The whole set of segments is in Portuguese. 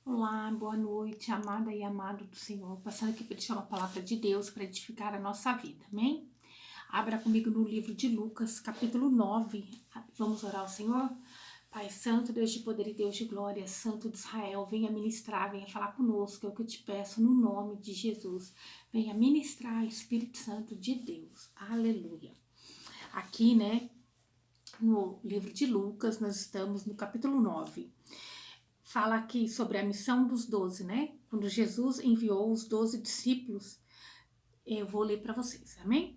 Olá, boa noite, amada e amado do Senhor. Passando aqui para deixar uma palavra de Deus para edificar a nossa vida, amém? Abra comigo no livro de Lucas, capítulo 9. Vamos orar ao Senhor? Pai Santo, Deus de poder e Deus de glória, Santo de Israel, venha ministrar, venha falar conosco, é o que eu te peço no nome de Jesus. Venha ministrar, Espírito Santo de Deus. Aleluia. Aqui, né, no livro de Lucas, nós estamos no capítulo 9. Fala aqui sobre a missão dos 12, né? Quando Jesus enviou os 12 discípulos, eu vou ler para vocês, amém?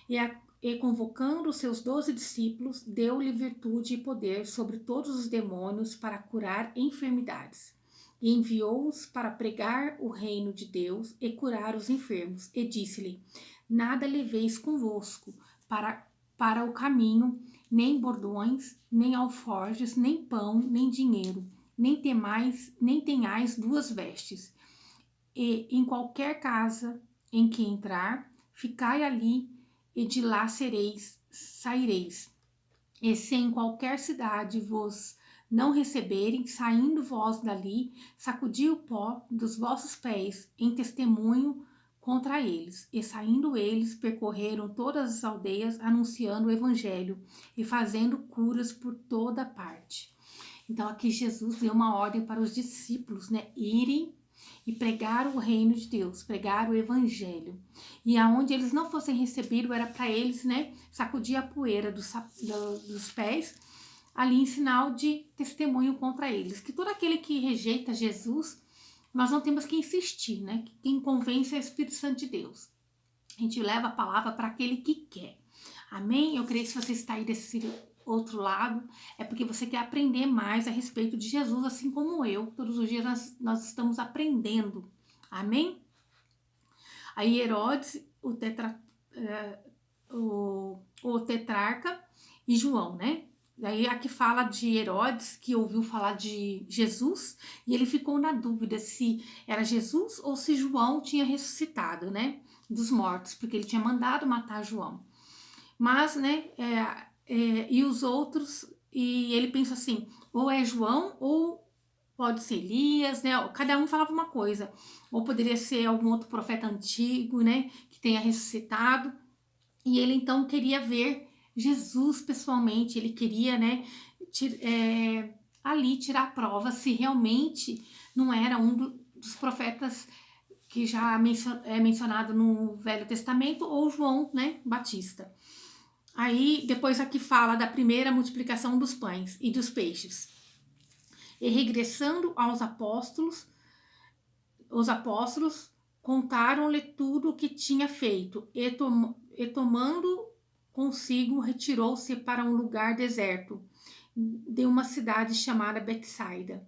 E convocando os seus 12 discípulos, deu-lhe virtude e poder sobre todos os demônios para curar enfermidades. E enviou-os para pregar o reino de Deus e curar os enfermos. E disse-lhe: Nada leveis convosco para o caminho, nem bordões, nem alforjes, nem pão, nem dinheiro, nem tenhais duas vestes. E em qualquer casa em que entrar, ficai ali, e de lá saireis. E se em qualquer cidade vos não receberem, saindo vós dali, sacudi o pó dos vossos pés em testemunho contra eles. E saindo eles, percorreram todas as aldeias, anunciando o evangelho e fazendo curas por toda parte. Então aqui Jesus deu uma ordem para os discípulos, né, irem e pregar o reino de Deus, pregar o evangelho. E aonde eles não fossem recebidos, era para eles, né, sacudir a poeira dos pés, ali em sinal de testemunho contra eles. Que todo aquele que rejeita Jesus, nós não temos que insistir, né, que quem convence é o Espírito Santo de Deus. A gente leva a palavra para aquele que quer. Amém? Eu creio que se você está aí desse outro lado, é porque você quer aprender mais a respeito de Jesus, assim como eu. Todos os dias nós estamos aprendendo. Amém? Aí Herodes, o tetrarca e João, né? Daí aqui fala de Herodes, que ouviu falar de Jesus, e ele ficou na dúvida se era Jesus ou se João tinha ressuscitado, né? Dos mortos, porque ele tinha mandado matar João. Mas, né, e os outros, e ele pensa assim, ou é João, ou pode ser Elias, né, cada um falava uma coisa, ou poderia ser algum outro profeta antigo, né, que tenha ressuscitado, e ele então queria ver Jesus pessoalmente, ele queria, né, ali tirar a prova se realmente não era dos profetas que já é mencionado no Velho Testamento, ou João, né, Batista. Aí, depois aqui fala da primeira multiplicação dos pães e dos peixes. E regressando aos apóstolos, os apóstolos contaram-lhe tudo o que tinha feito, e tomando consigo, retirou-se para um lugar deserto de uma cidade chamada Betsaida.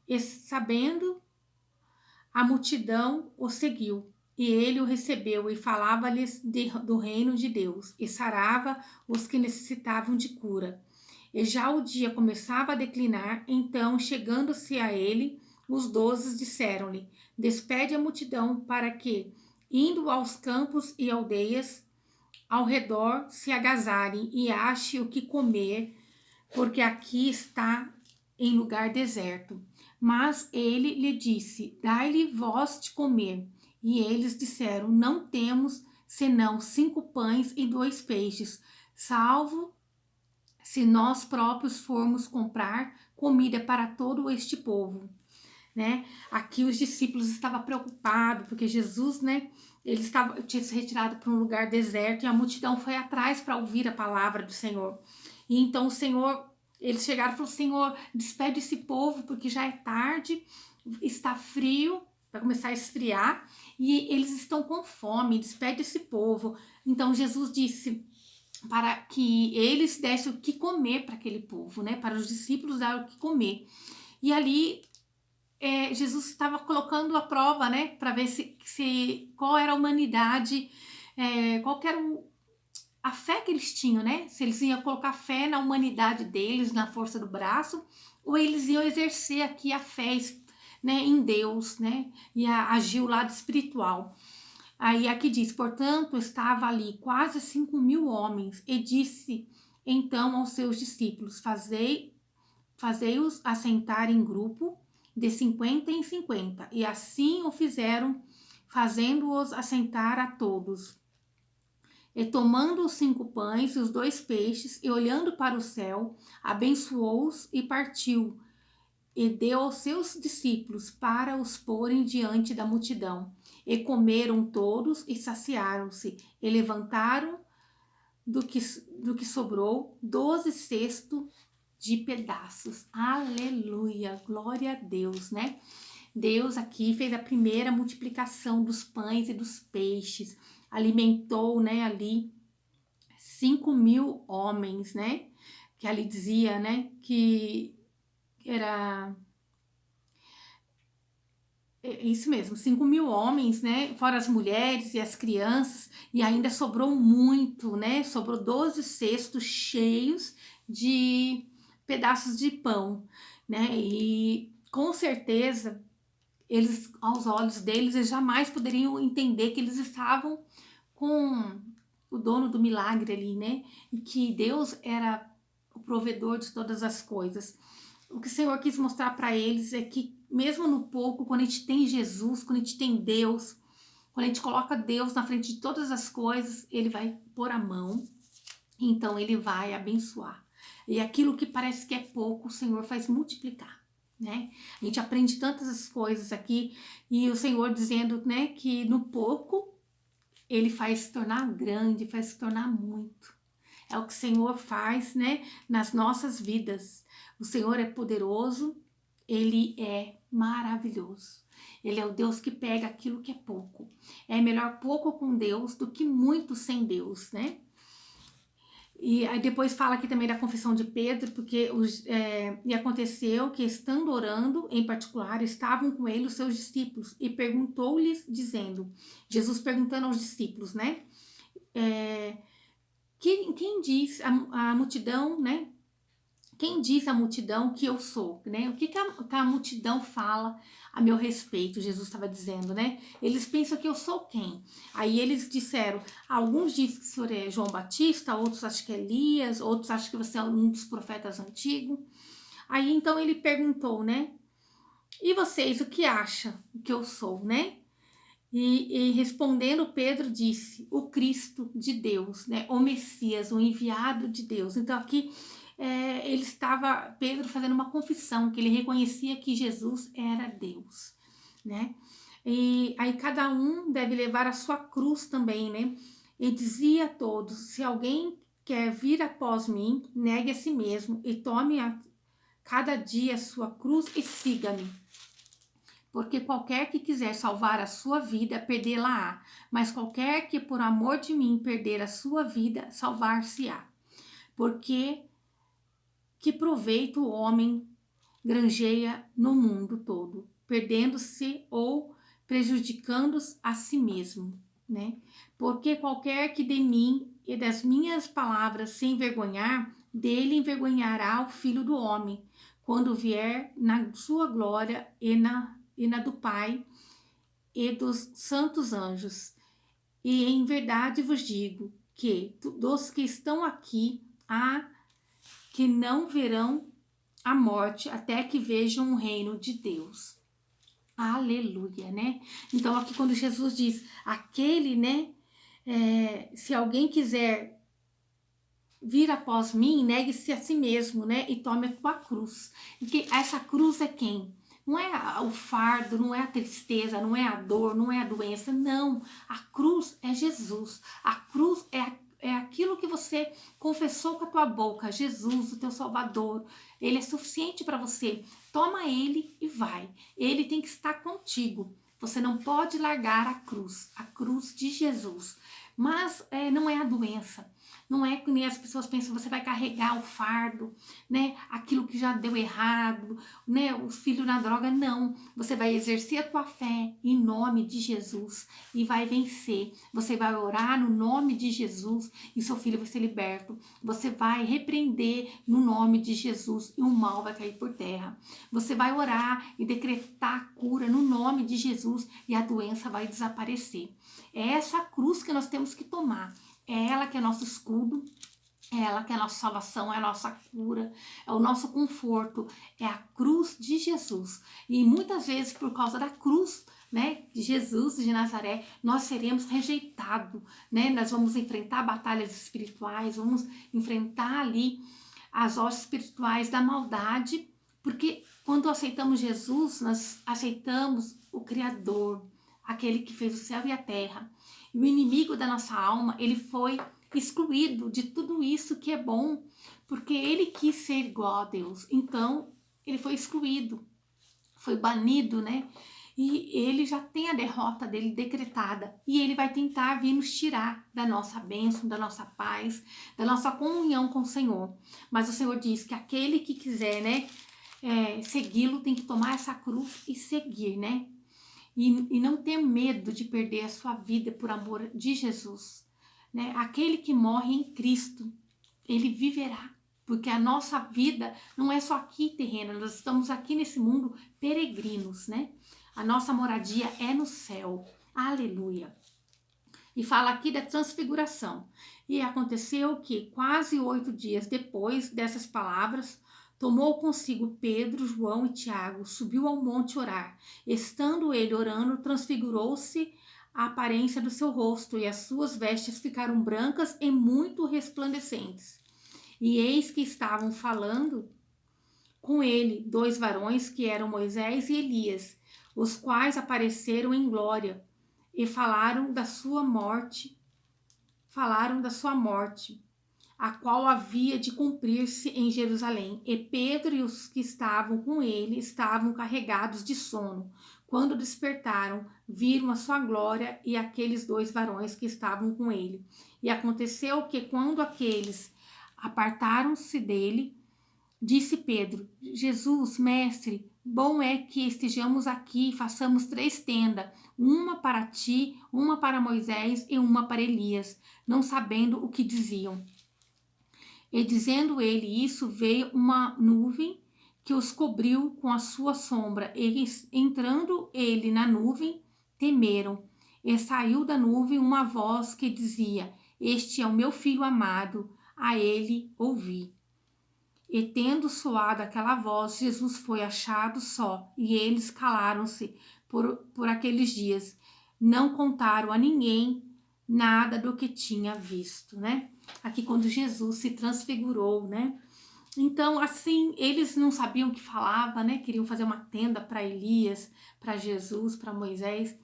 E sabendo, a multidão o seguiu. E ele o recebeu e falava-lhes do reino de Deus, e sarava os que necessitavam de cura. E já o dia começava a declinar, então, chegando-se a ele, os 12 disseram-lhe: Despede a multidão para que, indo aos campos e aldeias ao redor, se agasalhem e ache o que comer, porque aqui está em lugar deserto. Mas ele lhe disse: Dai-lhe vós de comer. E eles disseram: Não temos senão 5 pães e 2 peixes, salvo se nós próprios formos comprar comida para todo este povo. Né? Aqui os discípulos estavam preocupados, porque Jesus, né, tinha se retirado para um lugar deserto e a multidão foi atrás para ouvir a palavra do Senhor. E então o Senhor, eles chegaram e falaram: Senhor, despede esse povo, porque já é tarde, está frio, vai começar a esfriar, e eles estão com fome, despede esse povo. Então Jesus disse para que eles dessem o que comer para aquele povo, né? Para os discípulos dar o que comer. E ali Jesus estava colocando a prova, né? Para ver qual era a humanidade, qual era a fé que eles tinham, né? Se eles iam colocar fé na humanidade deles, na força do braço, ou eles iam exercer aqui a fé, né, em Deus, né? E agir o lado espiritual. Aí aqui diz: portanto, estava ali quase 5.000 homens, e disse então aos seus discípulos: fazei-os assentar em grupo de 50 em 50, e assim o fizeram, fazendo-os assentar a todos. E tomando os 5 pães e os 2 peixes, e olhando para o céu, abençoou-os e partiu, e deu aos seus discípulos para os porem diante da multidão. E comeram todos e saciaram-se, e levantaram do que sobrou 12 cestos de pedaços. Aleluia, glória a Deus, né? Deus aqui fez a primeira multiplicação dos pães e dos peixes, alimentou, né, ali 5.000 homens, né? Que ali dizia, né, que era isso mesmo, 5.000 homens, né? Fora as mulheres e as crianças, e ainda sobrou muito, né? Sobrou 12 cestos cheios de pedaços de pão, né? E com certeza eles, aos olhos deles, eles jamais poderiam entender que eles estavam com o dono do milagre ali, né? E que Deus era o provedor de todas as coisas. O que o Senhor quis mostrar para eles é que, mesmo no pouco, quando a gente tem Jesus, quando a gente tem Deus, quando a gente coloca Deus na frente de todas as coisas, Ele vai pôr a mão, então Ele vai abençoar. E aquilo que parece que é pouco, o Senhor faz multiplicar, né? A gente aprende tantas coisas aqui, e o Senhor dizendo, né, que no pouco, Ele faz se tornar grande, faz se tornar muito. É o que o Senhor faz, né, nas nossas vidas. O Senhor é poderoso, Ele é maravilhoso. Ele é o Deus que pega aquilo que é pouco. É melhor pouco com Deus do que muito sem Deus, né? E aí depois fala aqui também da confissão de Pedro, porque e aconteceu que, estando orando, em particular, estavam com ele os seus discípulos, e perguntou-lhes, dizendo, Jesus perguntando aos discípulos, né? Quem diz a multidão, né? Quem diz a multidão que eu sou, né? O que a multidão fala a meu respeito? Jesus estava dizendo, né? Eles pensam que eu sou quem? Aí eles disseram, alguns dizem que o senhor é João Batista, outros acham que é Elias, outros acham que você é um dos profetas antigos. Aí então ele perguntou, né? E vocês, o que acham que eu sou, né? E respondendo, Pedro disse, o Cristo de Deus, né? O Messias, o enviado de Deus. Então aqui ele estava, Pedro, fazendo uma confissão, que ele reconhecia que Jesus era Deus, né? E aí cada um deve levar a sua cruz também, né? E dizia a todos, se alguém quer vir após mim, negue a si mesmo e tome cada dia a sua cruz e siga-me. Porque qualquer que quiser salvar a sua vida, perdê-la-á. Mas qualquer que por amor de mim perder a sua vida, salvar-se-á. Porque que proveito o homem granjeia no mundo todo, perdendo-se ou prejudicando-se a si mesmo, né? Porque qualquer que de mim e das minhas palavras se envergonhar, dele envergonhará o Filho do Homem, quando vier na sua glória e na do Pai e dos santos anjos. E em verdade vos digo que dos que estão aqui há que não verão a morte até que vejam o reino de Deus. Aleluia, né? Então aqui quando Jesus diz, aquele, né, se alguém quiser vir após mim, negue-se a si mesmo, né, e tome a tua cruz. E essa cruz é quem? Não é o fardo, não é a tristeza, não é a dor, não é a doença, não. A cruz é Jesus. A cruz é aquilo que você confessou com a tua boca, Jesus, o teu Salvador. Ele é suficiente para você. Toma ele e vai. Ele tem que estar contigo. Você não pode largar a cruz de Jesus. Mas não é a doença. Não é que nem as pessoas pensam, você vai carregar o fardo, né? Aquilo que já deu errado, né? O filho na droga, não. Você vai exercer a tua fé em nome de Jesus e vai vencer. Você vai orar no nome de Jesus e seu filho vai ser liberto. Você vai repreender no nome de Jesus e o mal vai cair por terra. Você vai orar e decretar cura no nome de Jesus e a doença vai desaparecer. É essa cruz que nós temos que tomar. É ela que é nosso escudo, É ela que é a nossa salvação, é a nossa cura, é o nosso conforto, é a cruz de Jesus. E muitas vezes por causa da cruz, né, de Jesus de Nazaré, nós seremos rejeitados, né? Nós vamos enfrentar batalhas espirituais, vamos enfrentar ali as hostes espirituais da maldade, porque quando aceitamos Jesus, nós aceitamos o Criador, aquele que fez o céu e a terra. E o inimigo da nossa alma, ele foi excluído de tudo isso que é bom, porque ele quis ser igual a Deus. Então, ele foi excluído, foi banido, né? E ele já tem a derrota dele decretada. E ele vai tentar vir nos tirar da nossa bênção, da nossa paz, da nossa comunhão com o Senhor. Mas o Senhor diz que aquele que quiser, né, segui-lo tem que tomar essa cruz e seguir, né? E não ter medo de perder a sua vida por amor de Jesus, né? Aquele que morre em Cristo, ele viverá, porque a nossa vida não é só aqui terrena, nós estamos aqui nesse mundo peregrinos, né? A nossa moradia é no céu. Aleluia. E fala aqui da transfiguração. E aconteceu que quase 8 dias depois dessas palavras, tomou consigo Pedro, João e Tiago, subiu ao monte orar. Estando ele orando, transfigurou-se a aparência do seu rosto, e as suas vestes ficaram brancas e muito resplandecentes. E eis que estavam falando com ele 2 varões, que eram Moisés e Elias, os quais apareceram em glória e falaram da sua morte, a qual havia de cumprir-se em Jerusalém. E Pedro e os que estavam com ele estavam carregados de sono. Quando despertaram, viram a sua glória e aqueles 2 varões que estavam com ele. E aconteceu que, quando aqueles apartaram-se dele, disse Pedro: Jesus, mestre, bom é que estejamos aqui e façamos 3 tendas, uma para ti, uma para Moisés e uma para Elias, não sabendo o que diziam. E dizendo ele isso, veio uma nuvem que os cobriu com a sua sombra. E entrando ele na nuvem, temeram. E saiu da nuvem uma voz que dizia: Este é o meu filho amado, a ele ouvi. E tendo soado aquela voz, Jesus foi achado só, e eles calaram-se por aqueles dias. Não contaram a ninguém nada do que tinha visto, né? Aqui quando Jesus se transfigurou, né? Então, assim, eles não sabiam o que falava, né? Queriam fazer uma tenda para Elias, para Jesus, para Moisés.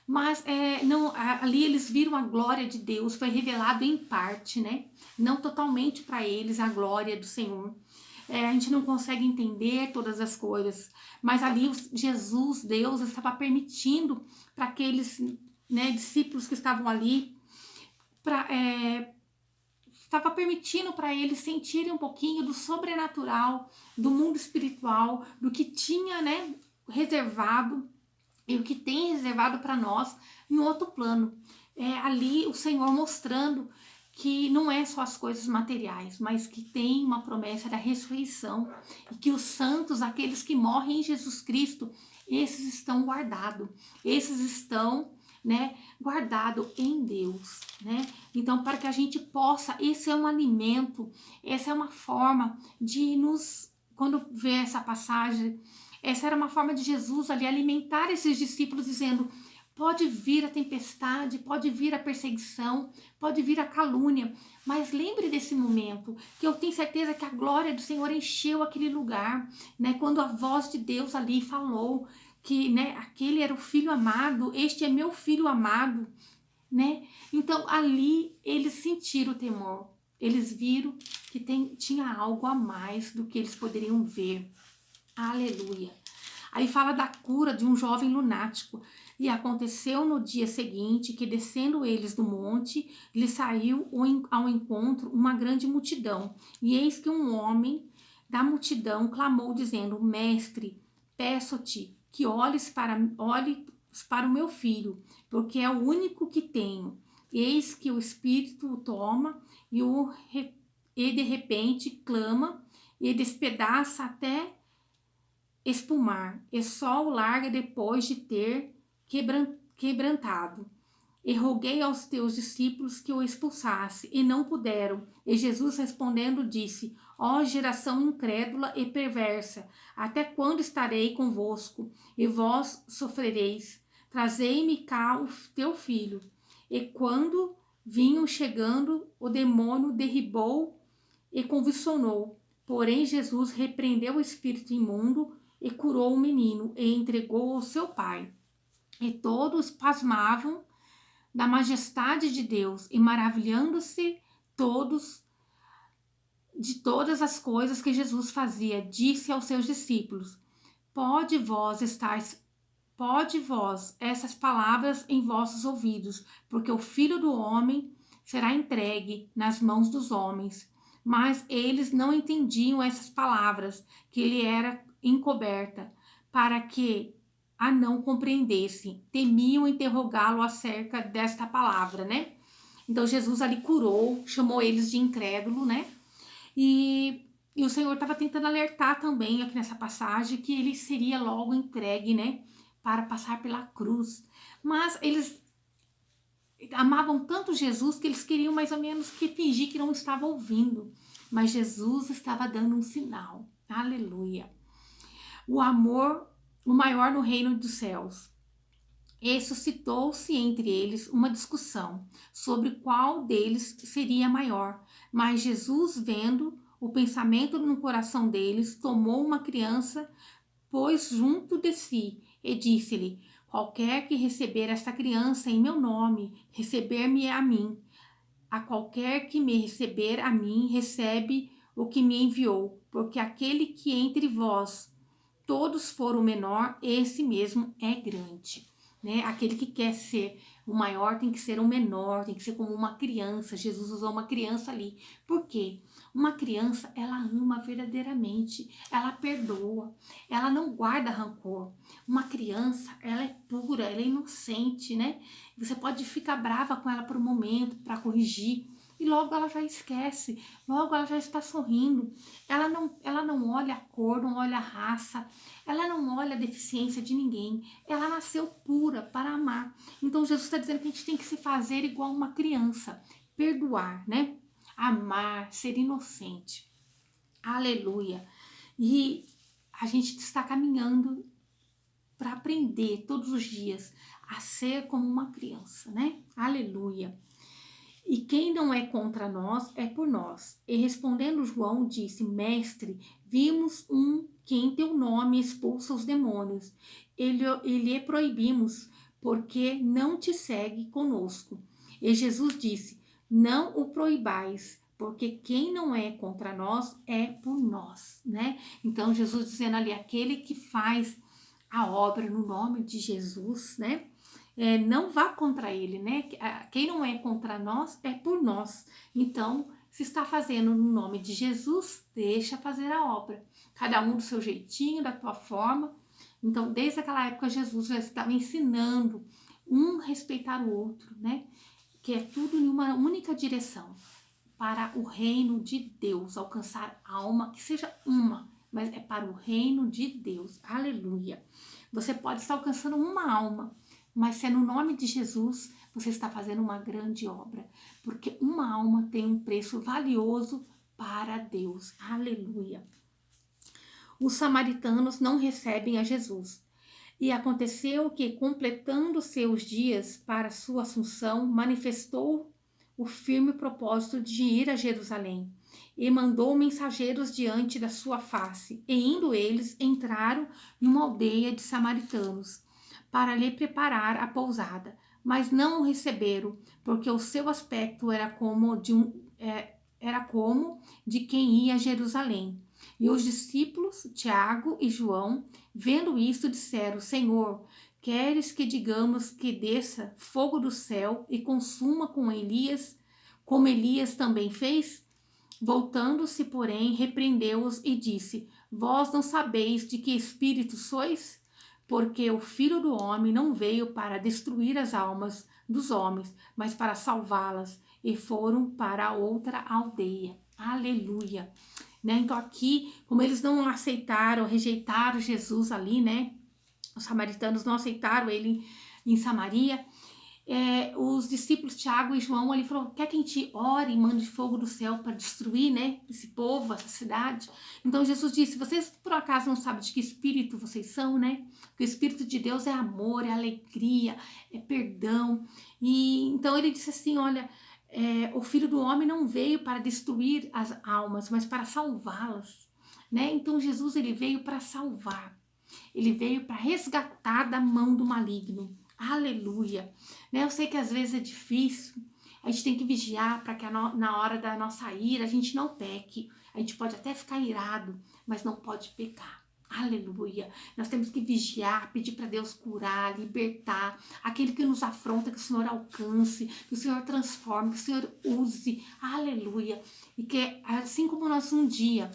Mas não, ali eles viram a glória de Deus, foi revelado em parte, né? Não totalmente para eles a glória do Senhor. A gente não consegue entender todas as coisas, mas ali Jesus, Deus, estava permitindo para aqueles, né, discípulos que estavam ali, estava permitindo para eles sentirem um pouquinho do sobrenatural, do mundo espiritual, do que tinha, né, reservado e o que tem reservado para nós em outro plano. Ali o Senhor mostrando que não é só as coisas materiais, mas que tem uma promessa da ressurreição e que os santos, aqueles que morrem em Jesus Cristo, esses estão guardados, esses estão, né, guardado em Deus, né? Então, para que a gente possa, esse é um alimento, essa é uma forma de nos, quando vê essa passagem, essa era uma forma de Jesus ali alimentar esses discípulos, dizendo: pode vir a tempestade, pode vir a perseguição, pode vir a calúnia, mas lembre desse momento, que eu tenho certeza que a glória do Senhor encheu aquele lugar, né? Quando a voz de Deus ali falou que, né, aquele era o filho amado, este é meu filho amado, né? Então ali eles sentiram o temor, eles viram que tinha algo a mais do que eles poderiam ver. Aleluia. Aí fala da cura de um jovem lunático. E aconteceu no dia seguinte que, descendo eles do monte, lhe saiu ao encontro uma grande multidão. E eis que um homem da multidão clamou, dizendo: Mestre, peço-te que olhes para o meu filho, porque é o único que tenho. Eis que o espírito o toma e de repente clama e despedaça até espumar, e só o larga depois de ter quebrantado. E roguei aos teus discípulos que o expulsasse, e não puderam. E Jesus respondendo disse: Ó geração incrédula e perversa, até quando estarei convosco, e vós sofrereis? Trazei-me cá o teu filho. E quando vinham chegando, o demônio derribou e convulsionou. Porém Jesus repreendeu o espírito imundo e curou o menino, e entregou ao seu pai. E todos pasmavam da majestade de Deus e maravilhando-se todos de todas as coisas que Jesus fazia, disse aos seus discípulos: Pode vós essas palavras em vossos ouvidos, porque o Filho do Homem será entregue nas mãos dos homens. Mas eles não entendiam essas palavras, que lhe era encoberta, para que a não compreendessem. Temiam interrogá-lo acerca desta palavra, né? Então Jesus ali curou, chamou eles de incrédulo, né? E o Senhor estava tentando alertar também aqui nessa passagem que ele seria logo entregue, né? Para passar pela cruz. Mas eles amavam tanto Jesus que eles queriam mais ou menos que fingir que não estavam ouvindo. Mas Jesus estava dando um sinal. Aleluia. O amor, o maior no reino dos céus. E suscitou-se entre eles uma discussão sobre qual deles seria maior. Mas Jesus, vendo o pensamento no coração deles, tomou uma criança, pôs junto de si e disse-lhe: Qualquer que receber esta criança em meu nome, receber-me a mim. A qualquer que me receber a mim, recebe o que me enviou. Porque aquele que entre vós todos for o menor, esse mesmo é grande. Né? Aquele que quer ser o maior tem que ser o menor, tem que ser como uma criança. Jesus usou uma criança ali. Por quê? Uma criança, ela ama verdadeiramente, ela perdoa, ela não guarda rancor. Uma criança, ela é pura, ela é inocente, né? Você pode ficar brava com ela por um momento para corrigir, e logo ela já esquece, logo ela já está sorrindo. Ela não olha a cor, não olha a raça, ela não olha a deficiência de ninguém. Ela nasceu pura para amar. Então Jesus está dizendo que a gente tem que se fazer igual uma criança, perdoar, né? Amar, ser inocente. Aleluia. E a gente está caminhando para aprender todos os dias a ser como uma criança, né? Aleluia. E quem não é contra nós é por nós. E respondendo João disse: Mestre, vimos um que em teu nome expulsa os demônios. E lhe proibimos, porque não te segue conosco. E Jesus disse: Não o proibais, porque quem não é contra nós é por nós, né? Então Jesus dizendo ali, aquele que faz a obra no nome de Jesus, né? Não vá contra ele, né? Quem não é contra nós é por nós. Então, se está fazendo no nome de Jesus, deixa fazer a obra. Cada um do seu jeitinho, da tua forma. Então, desde aquela época, Jesus já estava ensinando um respeitar o outro, né? Que é tudo em uma única direção, para o reino de Deus, alcançar alma, que seja uma, mas é para o reino de Deus. Aleluia. Você pode estar alcançando uma alma, mas se é no nome de Jesus, você está fazendo uma grande obra, porque uma alma tem um preço valioso para Deus. Aleluia. Os samaritanos não recebem a Jesus. E aconteceu que, completando seus dias para sua assunção, manifestou o firme propósito de ir a Jerusalém, e mandou mensageiros diante da sua face, e indo eles, entraram em uma aldeia de samaritanos, para lhe preparar a pousada, mas não o receberam, porque o seu aspecto era como de quem ia a Jerusalém. E os discípulos, Tiago e João, vendo isto, disseram: Senhor, queres que digamos que desça fogo do céu e consuma com Elias, como Elias também fez? Voltando-se, porém, repreendeu-os e disse: Vós não sabeis de que espírito sois? Porque o Filho do Homem não veio para destruir as almas dos homens, mas para salvá-las. E foram para outra aldeia. Aleluia. Né? Então aqui, como eles não aceitaram, rejeitaram Jesus ali, né? Os samaritanos não aceitaram ele em Samaria. os discípulos Tiago e João, ele falou, quer que a gente ore e mande fogo do céu para destruir, né, esse povo, essa cidade? Então Jesus disse, vocês por acaso não sabem de que espírito vocês são, né? Porque o Espírito de Deus é amor, é alegria, é perdão. E então ele disse assim, olha, o Filho do Homem não veio para destruir as almas, mas para salvá-las, né? Então Jesus, ele veio para salvar. Ele veio para resgatar da mão do maligno. Aleluia. Né? Eu sei que às vezes é difícil. A gente tem que vigiar para que na hora da nossa ira a gente não peque. A gente pode até ficar irado, mas não pode pecar. Aleluia. Nós temos que vigiar, pedir para Deus curar, libertar. Aquele que nos afronta, que o Senhor alcance, que o Senhor transforme, que o Senhor use. Aleluia. E que assim como nós um dia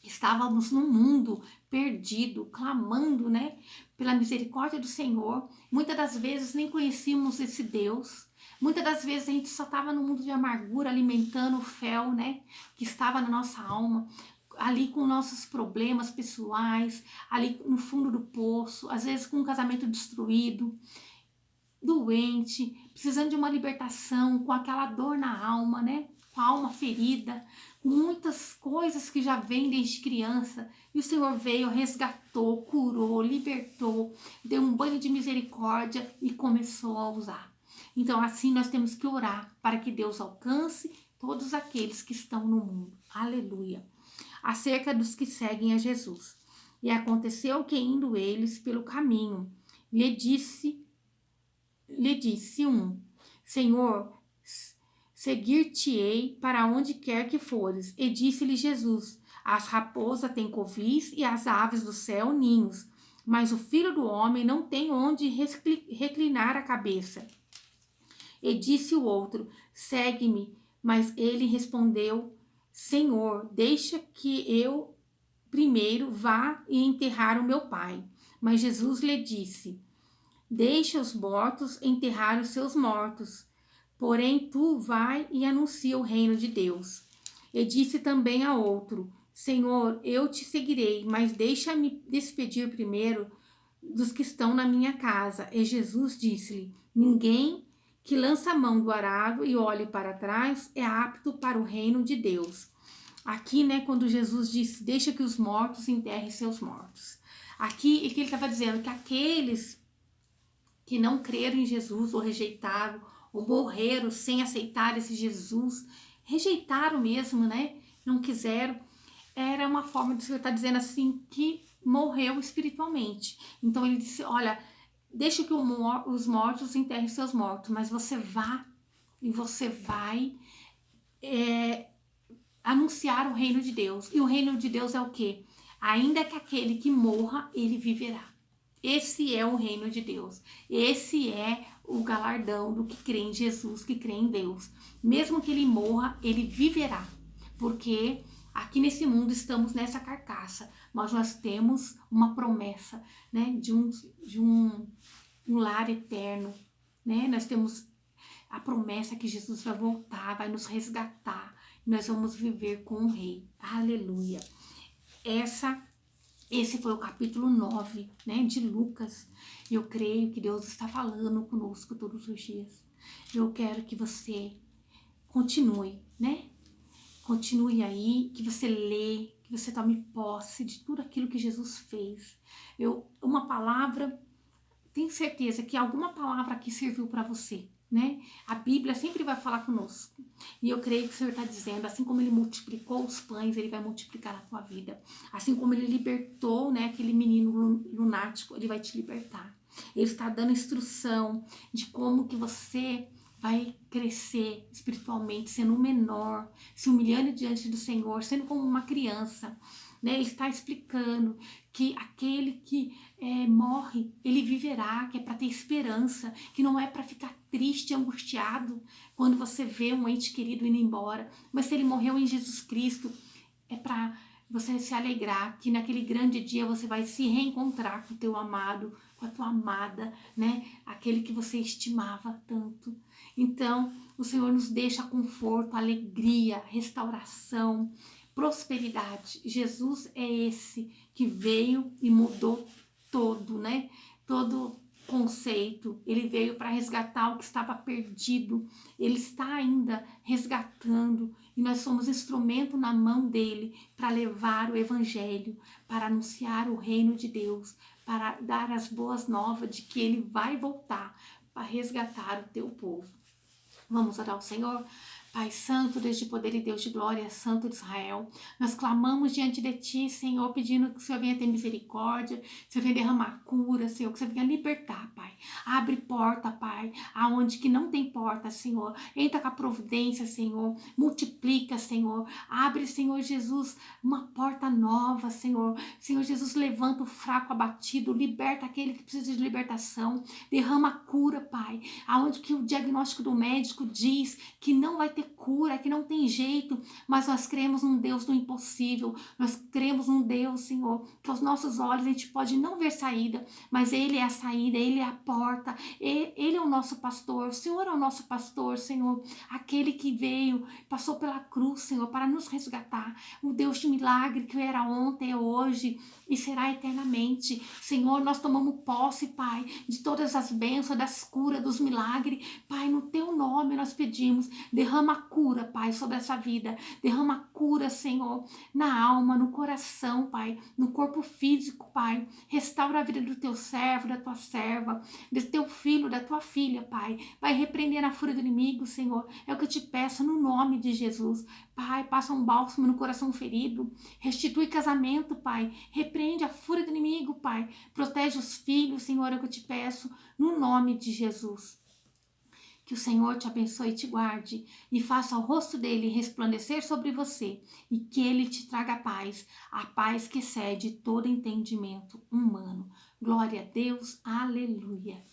estávamos num mundo perdido, clamando, né, pela misericórdia do Senhor. Muitas das vezes nem conhecíamos esse Deus. Muitas das vezes a gente só estava no mundo de amargura, alimentando o fel, né, que estava na nossa alma, ali com nossos problemas pessoais, ali no fundo do poço, às vezes com um casamento destruído, doente, precisando de uma libertação, com aquela dor na alma, né? Com a alma ferida, com muitas coisas que já vêm desde criança. E o Senhor veio, resgatou, curou, libertou, deu um banho de misericórdia e começou a usar. Então assim nós temos que orar para que Deus alcance todos aqueles que estão no mundo. Aleluia. Acerca dos que seguem a Jesus. E aconteceu que indo eles pelo caminho, lhe disse um, Senhor, seguir-te-ei para onde quer que fores. E disse-lhe Jesus, as raposas têm covis e as aves do céu ninhos, mas o Filho do Homem não tem onde reclinar a cabeça. E disse o outro, segue-me. Mas ele respondeu, Senhor, deixa que eu primeiro vá e enterrar o meu pai. Mas Jesus lhe disse, deixa os mortos enterrar os seus mortos, porém tu vai e anuncia o reino de Deus. E disse também a outro, Senhor, eu te seguirei, mas deixa-me despedir primeiro dos que estão na minha casa. E Jesus disse-lhe, ninguém que lança a mão do arado e olhe para trás é apto para o reino de Deus. Aqui, né, quando Jesus disse, deixa que os mortos enterrem seus mortos. Aqui é que ele estava dizendo que aqueles que não creram em Jesus ou rejeitaram, ou morreram sem aceitar esse Jesus, rejeitaram mesmo, né? Não quiseram. Era uma forma de você estar dizendo assim que morreu espiritualmente. Então ele disse, olha, deixa que os mortos enterrem seus mortos, mas você vá e você vai anunciar o reino de Deus. E o reino de Deus é o quê? Ainda que aquele que morra, ele viverá. Esse é o reino de Deus. Esse é o galardão do que crê em Jesus, que crê em Deus. Mesmo que ele morra, ele viverá. Porque aqui nesse mundo estamos nessa carcaça, mas nós temos uma promessa, né, de um lar eterno, né? Nós temos a promessa que Jesus vai voltar, vai nos resgatar. Nós vamos viver com o Rei. Aleluia. Esse foi o capítulo 9, né, de Lucas. Eu creio que Deus está falando conosco todos os dias. Eu quero que você continue, né? Continue aí, que você lê, que você tome posse de tudo aquilo que Jesus fez. Uma palavra, tenho certeza que alguma palavra aqui serviu para você, né? A Bíblia sempre vai falar conosco. E eu creio que o Senhor está dizendo, assim como ele multiplicou os pães, ele vai multiplicar na tua vida. Assim como ele libertou, né, aquele menino lunático, ele vai te libertar. Ele está dando instrução de como que você vai crescer espiritualmente, sendo menor, se humilhando diante do Senhor, sendo como uma criança. Né? Ele está explicando que aquele que morre, ele viverá, que é para ter esperança, que não é para ficar triste, angustiado, quando você vê um ente querido indo embora, mas se ele morreu em Jesus Cristo, é para você se alegrar, que naquele grande dia você vai se reencontrar com o teu amado, com a tua amada, né? Aquele que você estimava tanto. Então, o Senhor nos deixa conforto, alegria, restauração, prosperidade. Jesus é esse que veio e mudou todo, né? Todo conceito, ele veio para resgatar o que estava perdido, ele está ainda resgatando e nós somos instrumento na mão dele para levar o evangelho, para anunciar o reino de Deus, para dar as boas novas de que ele vai voltar para resgatar o teu povo. Vamos orar ao Senhor? Pai Santo, Deus de poder e Deus de glória, Santo de Israel, nós clamamos diante de Ti, Senhor, pedindo que o Senhor venha ter misericórdia, que o Senhor venha derramar cura, Senhor, que o Senhor venha libertar, Pai. Abre porta, Pai, aonde que não tem porta, Senhor. Entra com a providência, Senhor. Multiplica, Senhor. Abre, Senhor Jesus, uma porta nova, Senhor. Senhor Jesus, levanta o fraco abatido, liberta aquele que precisa de libertação. Derrama cura, Pai, aonde que o diagnóstico do médico diz que não vai ter cura, que não tem jeito, mas nós cremos num Deus do impossível, nós cremos num Deus, Senhor, que aos nossos olhos a gente pode não ver saída, mas Ele é a saída, Ele é a porta, Ele é o nosso pastor, o Senhor é o nosso pastor, Senhor, aquele que veio, passou pela cruz, Senhor, para nos resgatar, o Deus de milagre que era ontem, é hoje e será eternamente. Senhor, nós tomamos posse, Pai, de todas as bênçãos, das curas, dos milagres, Pai, no Teu nome nós pedimos, derrama cura, Pai, sobre essa vida, derrama cura, Senhor, na alma, no coração, Pai, no corpo físico, Pai, restaura a vida do Teu servo, da Tua serva, do Teu filho, da Tua filha, Pai, vai repreender a fúria do inimigo, Senhor, é o que eu te peço no nome de Jesus, Pai, passa um bálsamo no coração ferido, restitui casamento, Pai, repreende a fúria do inimigo, Pai, protege os filhos, Senhor, é o que eu te peço no nome de Jesus. Que o Senhor te abençoe e te guarde e faça o rosto dele resplandecer sobre você e que ele te traga paz, a paz que excede todo entendimento humano. Glória a Deus, aleluia.